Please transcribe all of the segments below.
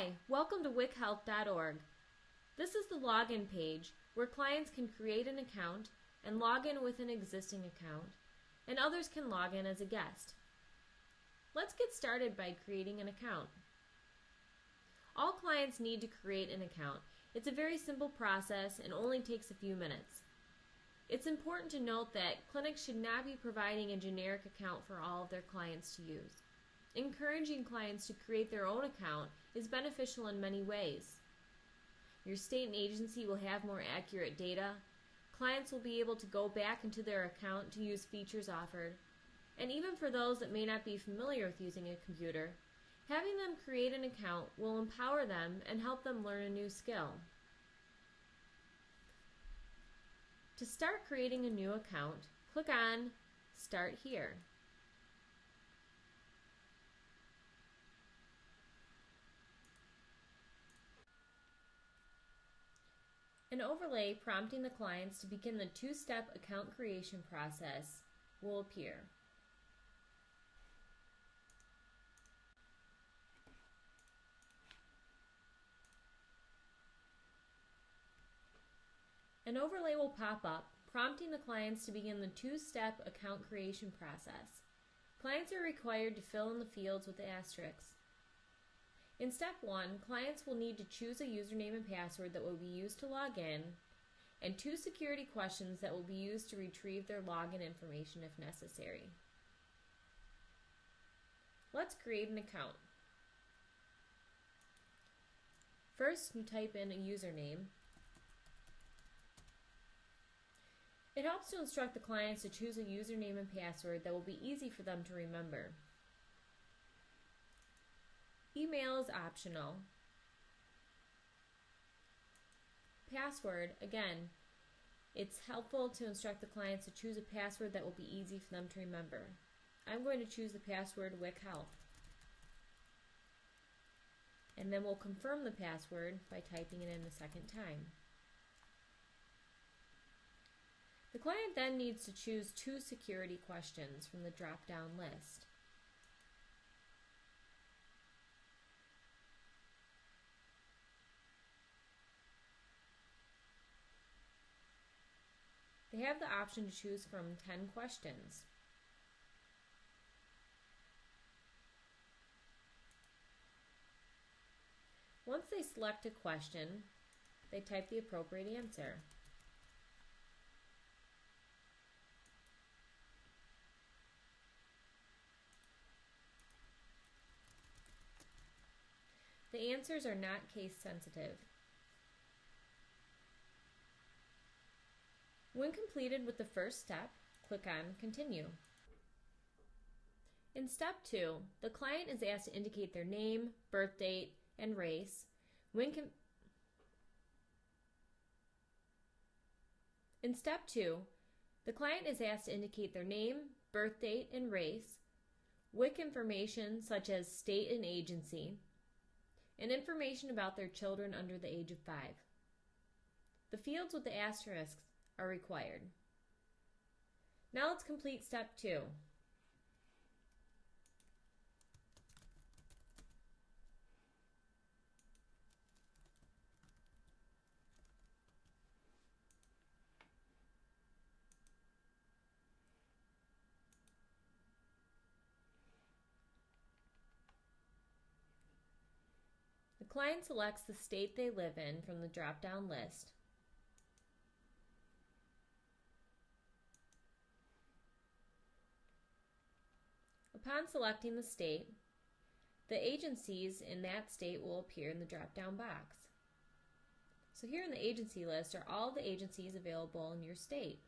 Hi, welcome to wichealth.org. This is the login page where clients can create an account and log in with an existing account, and others can log in as a guest. Let's get started by creating an account. All clients need to create an account. It's a very simple process and only takes a few minutes. It's important to note that clinics should not be providing a generic account for all of their clients to use. Encouraging clients to create their own account is beneficial in many ways. Your state and agency will have more accurate data, clients will be able to go back into their account to use features offered, and even for those that may not be familiar with using a computer, having them create an account will empower them and help them learn a new skill. To start creating a new account, click on Start Here. An overlay prompting the clients to begin the two-step account creation process will appear. An overlay will pop up, prompting the clients to begin the two-step account creation process. Clients are required to fill in the fields with the asterisks. In step 1, clients will need to choose a username and password that will be used to log in, and 2 security questions that will be used to retrieve their login information if necessary. Let's create an account. First, you type in a username. It helps to instruct the clients to choose a username and password that will be easy for them to remember. Email is optional. Password, again, it's helpful to instruct the clients to choose a password that will be easy for them to remember. I'm going to choose the password wichealth. And then we'll confirm the password by typing it in a second time. The client then needs to choose 2 security questions from the drop-down list. They have the option to choose from 10 questions. Once they select a question, they type the appropriate answer. The answers are not case sensitive. When completed with the first step, click on Continue. In step 2, the client is asked to indicate their name, birth date, and race. In step 2, the client is asked to indicate their name, birth date, and race, WIC information such as state and agency, and information about their children under the age of 5. The fields with the asterisks are required. Now let's complete step 2. The client selects the state they live in from the drop-down list. Upon selecting the state, the agencies in that state will appear in the drop-down box. So here in the agency list are all the agencies available in your state.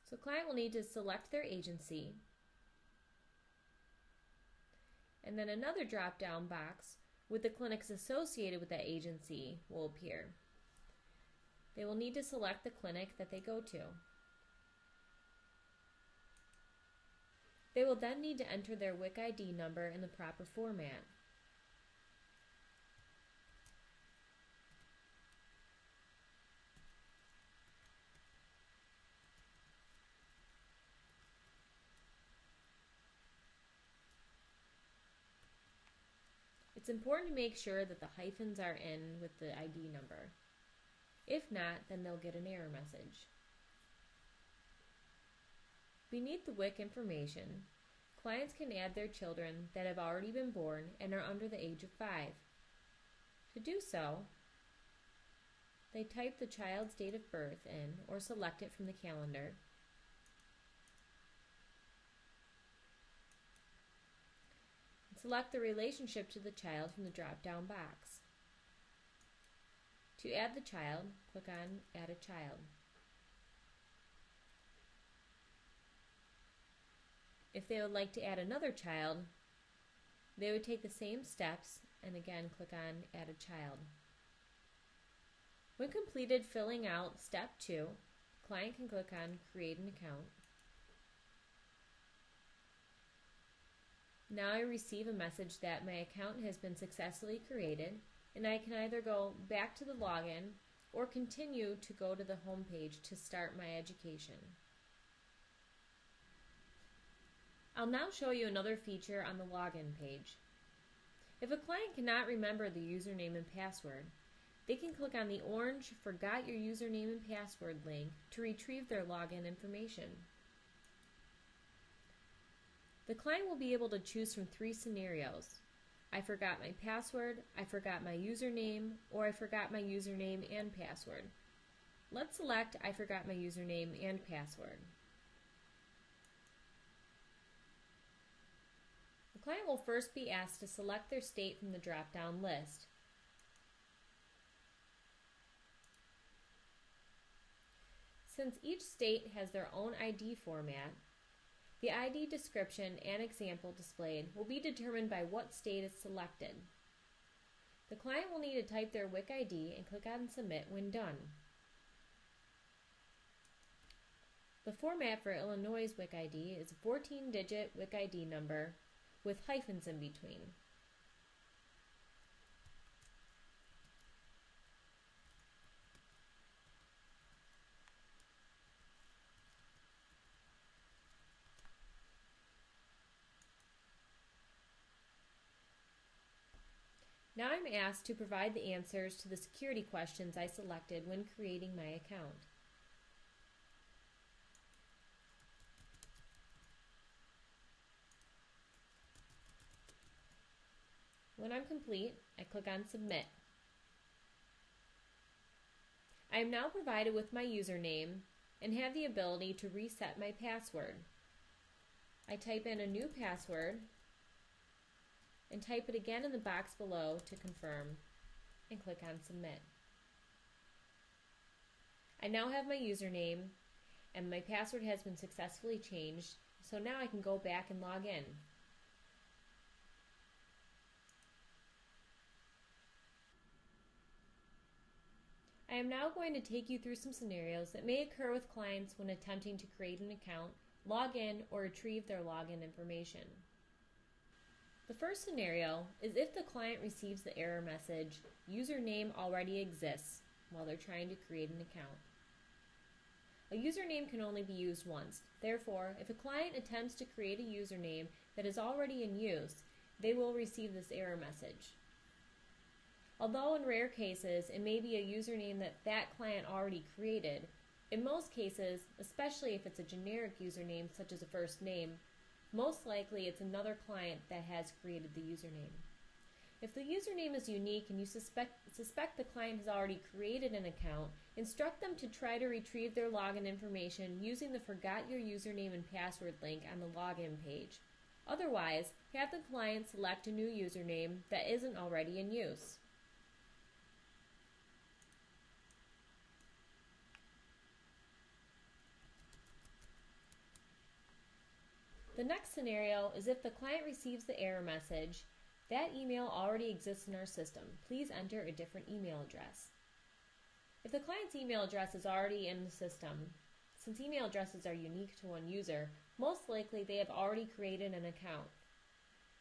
So the client will need to select their agency, and then another drop-down box with the clinics associated with that agency will appear. They will need to select the clinic that they go to. They will then need to enter their WIC ID number in the proper format. It's important to make sure that the hyphens are in with the ID number. If not, then they'll get an error message. Beneath the WIC information, clients can add their children that have already been born and are under the age of 5. To do so, they type the child's date of birth in or select it from the calendar. Select the relationship to the child from the drop-down box. To add the child, click on Add a Child. If they would like to add another child, they would take the same steps and again click on Add a Child. When completed filling out Step 2, the client can click on Create an Account. Now I receive a message that my account has been successfully created, and I can either go back to the login or continue to go to the home page to start my education. I'll now show you another feature on the login page. If a client cannot remember the username and password, they can click on the orange Forgot Your Username and Password link to retrieve their login information. The client will be able to choose from 3 scenarios. I forgot my password, I forgot my username, or I forgot my username and password. Let's select I forgot my username and password. The client will first be asked to select their state from the drop-down list. Since each state has their own ID format, the ID description and example displayed will be determined by what state is selected. The client will need to type their WIC ID and click on Submit when done. The format for Illinois' WIC ID is a 14-digit WIC ID number with hyphens in between. Now I'm asked to provide the answers to the security questions I selected when creating my account. When I'm complete, I click on Submit. I am now provided with my username and have the ability to reset my password. I type in a new password and type it again in the box below to confirm and click on Submit. I now have my username and my password has been successfully changed, so now I can go back and log in. I am now going to take you through some scenarios that may occur with clients when attempting to create an account, log in, or retrieve their login information. The first scenario is if the client receives the error message, "Username already exists," while they're trying to create an account. A username can only be used once. Therefore, if a client attempts to create a username that is already in use, they will receive this error message. Although in rare cases it may be a username that that client already created, in most cases, especially if it's a generic username such as a first name, most likely it's another client that has created the username. If the username is unique and you suspect the client has already created an account, instruct them to try to retrieve their login information using the Forgot Your Username and Password link on the login page. Otherwise, have the client select a new username that isn't already in use. The next scenario is if the client receives the error message, "That email already exists in our system. Please enter a different email address." If the client's email address is already in the system, since email addresses are unique to one user, most likely they have already created an account.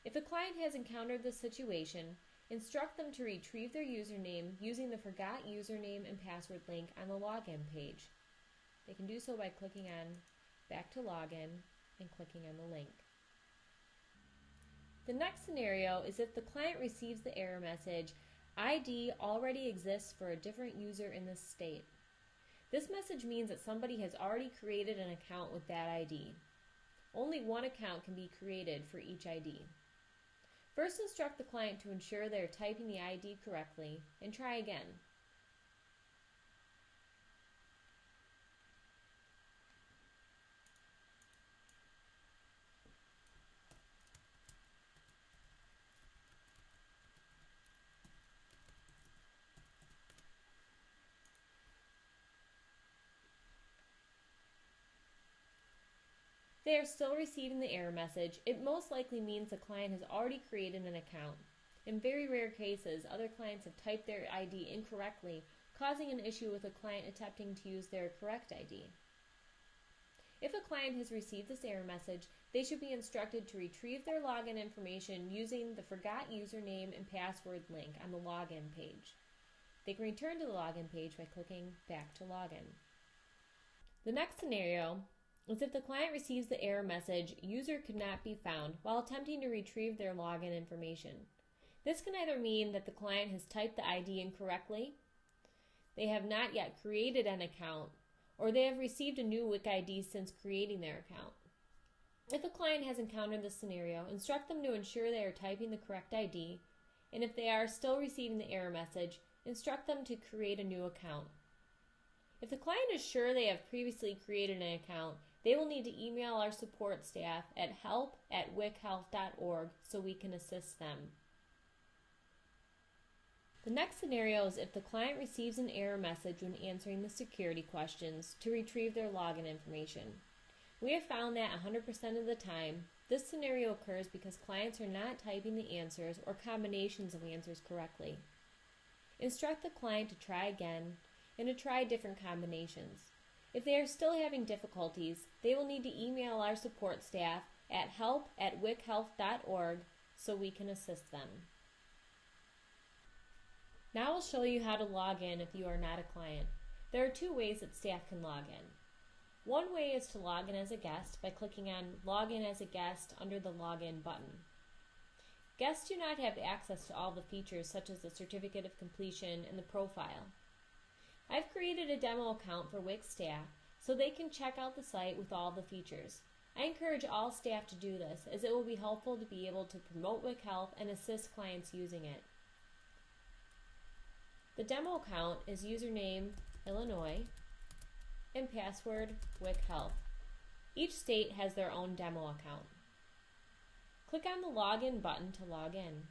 If a client has encountered this situation, instruct them to retrieve their username using the Forgot Username and Password link on the login page. They can do so by clicking on Back to Login and clicking on the link. The next scenario is if the client receives the error message, ID already exists for a different user in this state. This message means that somebody has already created an account with that ID. Only one account can be created for each ID. First, instruct the client to ensure they are typing the ID correctly and try again. If they are still receiving the error message, it most likely means the client has already created an account. In very rare cases, other clients have typed their ID incorrectly, causing an issue with a client attempting to use their correct ID. If a client has received this error message, they should be instructed to retrieve their login information using the Forgot Username and Password link on the login page. They can return to the login page by clicking Back to Login. The next scenario is if the client receives the error message, user could not be found, while attempting to retrieve their login information. This can either mean that the client has typed the ID incorrectly, they have not yet created an account, or they have received a new WIC ID since creating their account. If a client has encountered this scenario, instruct them to ensure they are typing the correct ID, and if they are still receiving the error message, instruct them to create a new account. If the client is sure they have previously created an account, they will need to email our support staff at help@wichealth.org so we can assist them. The next scenario is if the client receives an error message when answering the security questions to retrieve their login information. We have found that 100% of the time, this scenario occurs because clients are not typing the answers or combinations of answers correctly. Instruct the client to try again and to try different combinations. If they are still having difficulties, they will need to email our support staff at help@wichealth.org so we can assist them. Now I'll show you how to log in if you are not a client. There are two ways that staff can log in. One way is to log in as a guest by clicking on Login as a Guest under the Login button. Guests do not have access to all the features such as the certificate of completion and the profile. I've created a demo account for WIC staff so they can check out the site with all the features. I encourage all staff to do this as it will be helpful to be able to promote WIC Health and assist clients using it. The demo account is username Illinois and password WIC Health. Each state has their own demo account. Click on the Login button to log in.